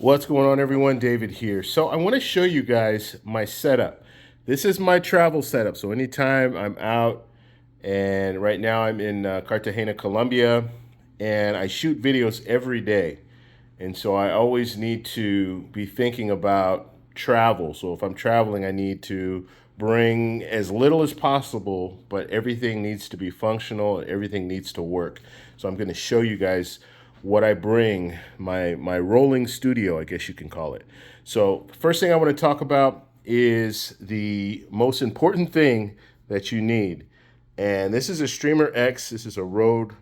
What's going on, everyone? David here. So I want to show you guys my setup. This is my travel setup. So anytime I'm out, and right now I'm in Cartagena, Colombia, and I shoot videos every day. And so I always need to be thinking about travel. So if I'm traveling, I need to bring as little as possible, but everything needs to be functional and everything needs to work. So I'm going to show you guys what I bring, my rolling studio, I guess you can call it. So first thing I want to talk about is the most important thing that you need. And this is a Streamer X. This is a Rode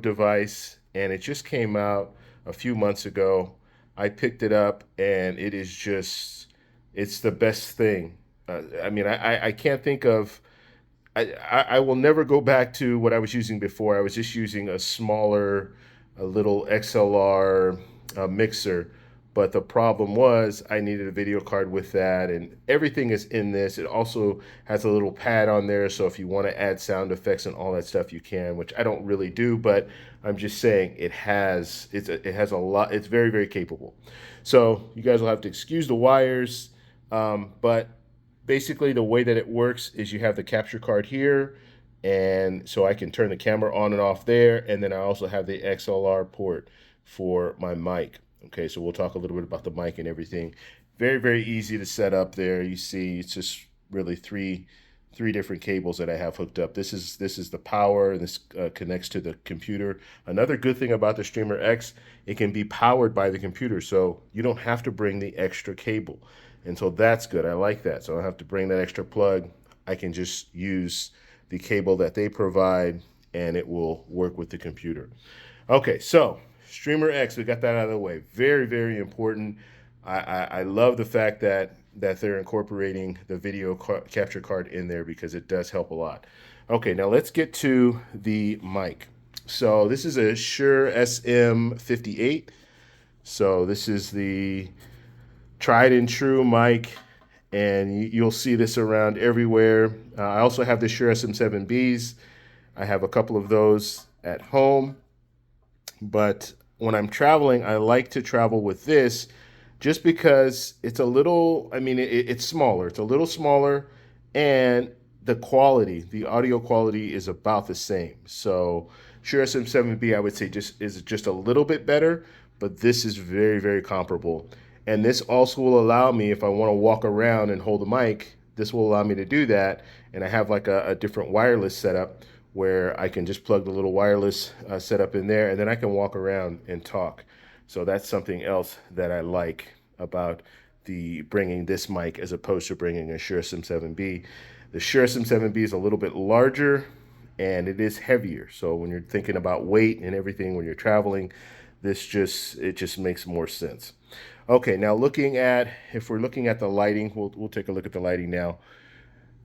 device, and it just came out a few months ago. I picked it up, and it's the best thing. I can't think of, I will never go back to what I was using before. I was just using a little XLR mixer. But the problem was I needed a video card with that, and everything is in this. It also has a little pad on there, so if you want to add sound effects and all that stuff, you can, which I don't really do, but I'm just saying it has a lot. It's very, very capable. So you guys will have to excuse the wires, but basically the way that it works is you have the capture card here, and so I can turn the camera on and off there, and then I also have the XLR port for my mic. Okay, so we'll talk a little bit about the mic and everything. Very, very easy to set up there. You see, it's just really three different cables that I have hooked up. This is the power, and this connects to the computer. Another good thing about the Streamer X, it can be powered by the computer, so you don't have to bring the extra cable. And so that's good. I like that. So I don't have to bring that extra plug. I can just use the cable that they provide, and it will work with the computer. Okay, so Streamer X, we got that out of the way. Very, very important. I love the fact that they're incorporating the video capture card in there because it does help a lot. Okay, now let's get to the mic. So this is a Shure SM58. So this is the tried and true mic, and you'll see this around everywhere. I also have the Shure SM7Bs. I have a couple of those at home, but when I'm traveling, I like to travel with this just because it's a little, it's smaller. It's a little smaller, and the audio quality is about the same. So Shure SM7B, I would say is just a little bit better, but this is very, very comparable. And this also will allow me, if I want to walk around and hold the mic, this will allow me to do that. And I have like a different wireless setup where I can just plug the little wireless setup in there, and then I can walk around and talk. So that's something else that I like about the bringing this mic as opposed to bringing a Shure SM7B. The Shure SM7B is a little bit larger, and it is heavier. So when you're thinking about weight and everything when you're traveling, it just makes more sense. Okay, now if we're looking at the lighting, we'll take a look at the lighting now.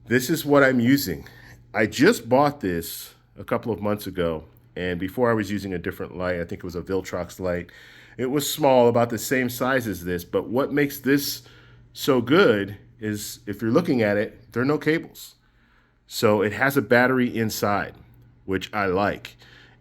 This is what I'm using. I just bought this a couple of months ago, and before I was using a different light. I think it was a Viltrox light. It was small, about the same size as this, but what makes this so good is if you're looking at it, there are no cables. So it has a battery inside, which I like.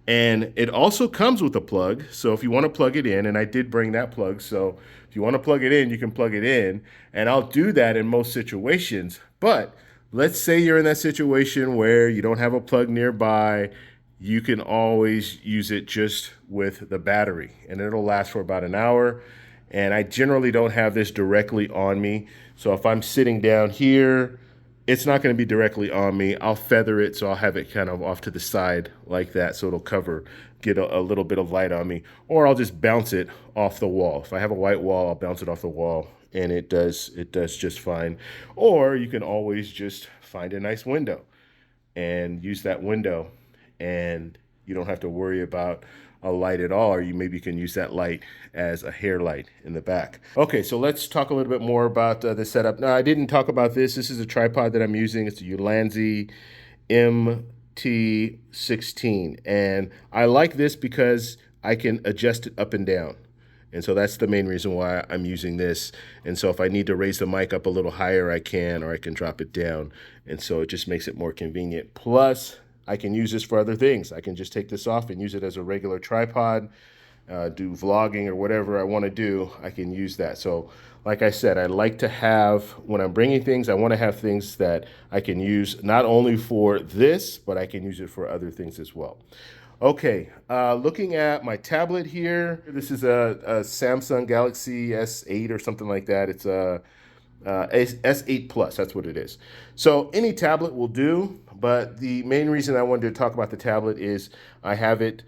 And it also comes with a plug. So if you want to plug it in, and I did bring that plug. So if you want to plug it in, you can plug it in. And I'll do that in most situations. But let's say you're in that situation where you don't have a plug nearby. You can always use it just with the battery, and it'll last for about an hour. And I generally don't have this directly on me. So if I'm sitting down here, it's not going to be directly on me. I'll feather it, so I'll have it kind of off to the side like that, so it'll get a little bit of light on me. Or I'll just bounce it off the wall. If I have a white wall, I'll bounce it off the wall, and it does just fine. Or you can always just find a nice window and use that window, and you don't have to worry about a light at all, or you maybe can use that light as a hair light in the back. Okay, so let's talk a little bit more about the setup. Now, I didn't talk about this. This is a tripod that I'm using. It's a Ulanzi MT16, and I like this because I can adjust it up and down. And so that's the main reason why I'm using this. And so if I need to raise the mic up a little higher, I can, or I can drop it down. And so it just makes it more convenient. Plus, I can use this for other things. I can just take this off and use it as a regular tripod. do vlogging or whatever I want to do, I can use that. So like I said, I like to have, when I'm bringing things, I want to have things that I can use not only for this, but I can use it for other things as well. Okay, looking at my tablet here, this is a Samsung Galaxy S8 or something like that. It's a S8 Plus, that's what it is. So any tablet will do, but the main reason I wanted to talk about the tablet is I have it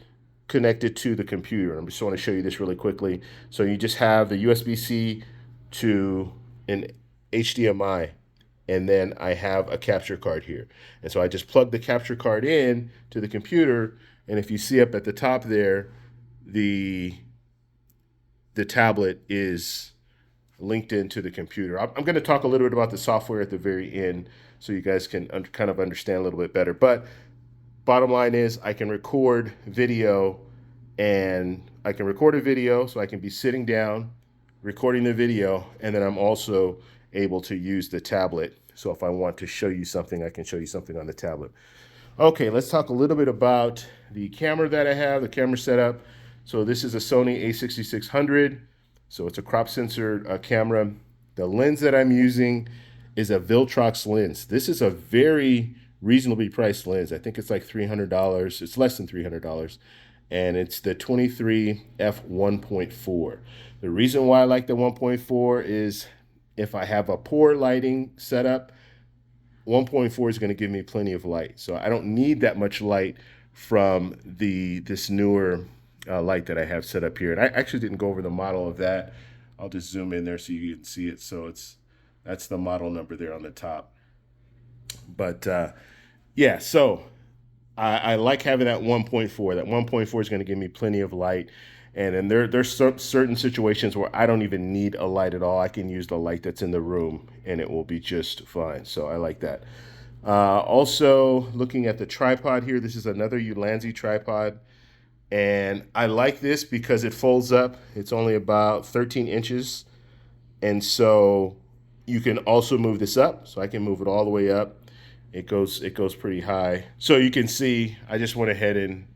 connected to the computer. I just want to show you this really quickly. So you just have the USB-C to an HDMI, and then I have a capture card here. And so I just plug the capture card in to the computer, and if you see up at the top there, the tablet is linked into the computer. I'm going to talk a little bit about the software at the very end so you guys can kind of understand a little bit better. But bottom line is I can record video, and I can record a video so I can be sitting down recording the video, and then I'm also able to use the tablet. So if I want to show you something, I can show you something on the tablet. Okay, let's talk a little bit about the camera that I have, the camera setup. So this is a Sony a6600. So it's a crop sensor camera. The lens that I'm using is a Viltrox lens. This is a very reasonably priced lens. I think it's like $300. It's less than $300. And it's the 23 f1.4. The reason why I like the 1.4 is if I have a poor lighting setup, 1.4 is going to give me plenty of light. So I don't need that much light from this newer light that I have set up here. And I actually didn't go over the model of that. I'll just zoom in there so you can see it. So that's the model number there on the top. But yeah, so I like having that 1.4. That 1.4 is going to give me plenty of light. And then there's certain situations where I don't even need a light at all. I can use the light that's in the room and it will be just fine. So I like that. Also, looking at the tripod here, this is another Ulanzi tripod. And I like this because it folds up. It's only about 13 inches. And so you can also move this up. So I can move it all the way up. It goes pretty high. So you can see, I just went ahead and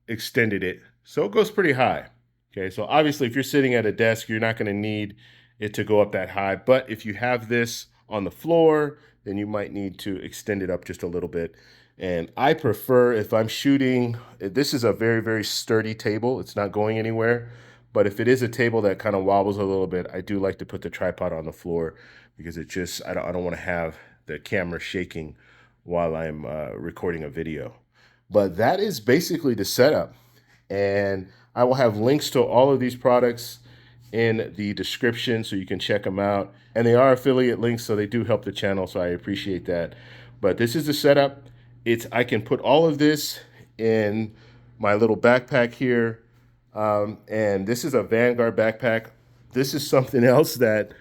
extended it. So it goes pretty high. Okay, so obviously if you're sitting at a desk, you're not going to need it to go up that high. But if you have this on the floor, then you might need to extend it up just a little bit. And I prefer, if I'm shooting, this is a very, very sturdy table. It's not going anywhere. But if it is a table that kind of wobbles a little bit, I do like to put the tripod on the floor because it just, I don't want to have the camera shaking while I'm recording a video. But that is basically the setup. And I will have links to all of these products in the description so you can check them out. And they are affiliate links, so they do help the channel, so I appreciate that. But this is the setup. I can put all of this in my little backpack here. And this is a Vanguard backpack. This is something else that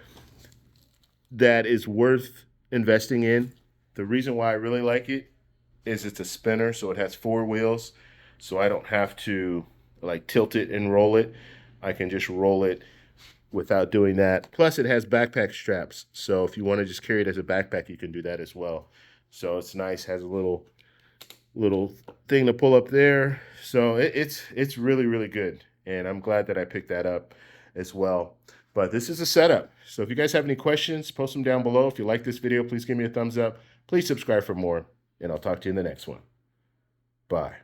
is worth investing in. The reason why I really like it is it's a spinner, so it has 4 wheels. So I don't have to like tilt it and roll it. I can just roll it without doing that. Plus it has backpack straps. So if you want to just carry it as a backpack, you can do that as well. So it's nice, has a little thing to pull up there. So it's really, really good. And I'm glad that I picked that up as well. But this is a setup. So if you guys have any questions, post them down below. If you like this video, please give me a thumbs up. Please subscribe for more. And I'll talk to you in the next one. Bye.